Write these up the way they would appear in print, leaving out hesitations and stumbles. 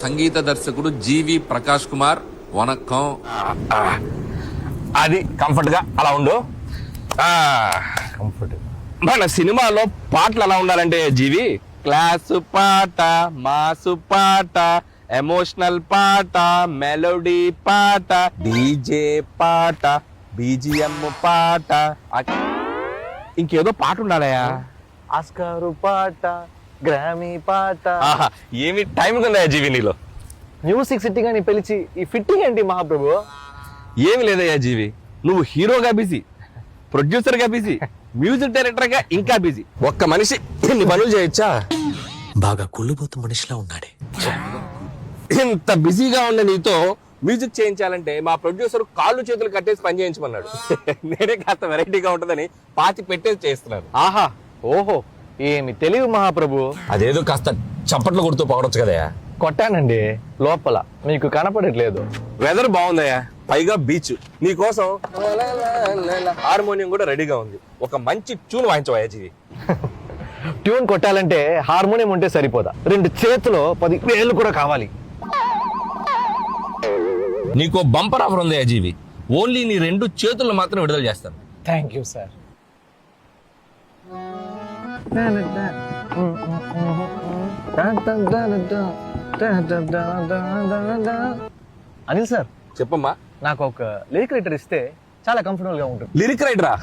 సంగీత దర్శకుడు జీవి ప్రకాష్ కుమార్ వనక్కం. అది కంఫర్ట్ గా అలా ఉండు. కంఫర్ట్ మన సినిమాలో పాటలు ఎలా ఉండాలంటే జీవి, క్లాసు పాట, మాసు పాట, ఎమోషనల్ పాట, మెలోడీ పాట, డీజే పాట, బీజిఎం పాట, ఇంకేదో పాట ఉండాలయా, ఆస్కారు పాట, గ్రామీ పాట. ఏమి టైం ఉందా జీవి నీలో? మ్యూజిక్ సిట్టింగ్ అని పిలిచి ఈ ఫిట్టింగ్ ఏంటి మహాప్రభు? ఏమి లేదయ్యా జీవి, నువ్వు హీరోగా బిజీ, ప్రొడ్యూసర్ గా బిజీ, మ్యూజిక్ డైరెక్టర్ గా ఇంకా బిజీ. ఒక్క మనిషి ఇన్ని పనులు చేయొచ్చా? బాగా కుళ్ళుబోతు మనిషిలా ఉన్నాడే. ఇంత బిజీగా ఉన్న నీతో మ్యూజిక్ చేయించాలంటే మా ప్రొడ్యూసర్ కాళ్ళు చేతులు కట్టేసి పని చేయించమన్నాడు. నేనే కాస్త వెరైటీగా ఉంటుందని పాతి పెట్టేసి చేస్తున్నాను. ఆహా, ఓహో, ఏమి తెలివి మహాప్రభు. అదేదో కాస్త చప్పట్లు కొడుతూ పోగొచ్చు కదయా. కొట్టానండి లోపల, మీకు కనపడట్లేదు. వెదర్ బాగుందయ్యా, పైగా బీచ్. నీకోసం హార్మోనియం కూడా రెడీగా ఉంది. ఒక మంచి ట్యూన్ వాయించవయ్యా జీవి. ట్యూన్ కొట్టాలంటే హార్మోనియం ఉంటే సరిపోదా, 2 చేతులు 10 వేలు కూడా కావాలి. నీకో బంపర్ ఆఫర్ ఉందయ్యా జీవి, ఓన్లీ నీ 2 చేతులను మాత్రం విడుదల చేస్తాను. Thank you sir. Anil sir, చెప్పమ్మా. నాకు ఒక లిరిక్ రైటర్ ఇస్తే చాలా కంఫర్టబుల్ గా ఉంటుంది. లిరిక్ రైటరా?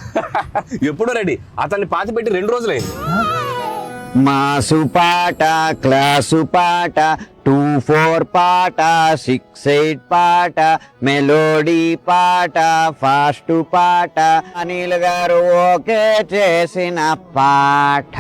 ఎప్పుడో రెడీ. అతన్ని పాతి పెట్టి 2 రోజులైంది. మాసు పాట, క్లాసు పాట, 2-4 పాట, 6-8 పాట, మెలోడీ పాట, ఫాస్ట్ పాట, అనిల్ గారు ఓకే చేసిన పాట.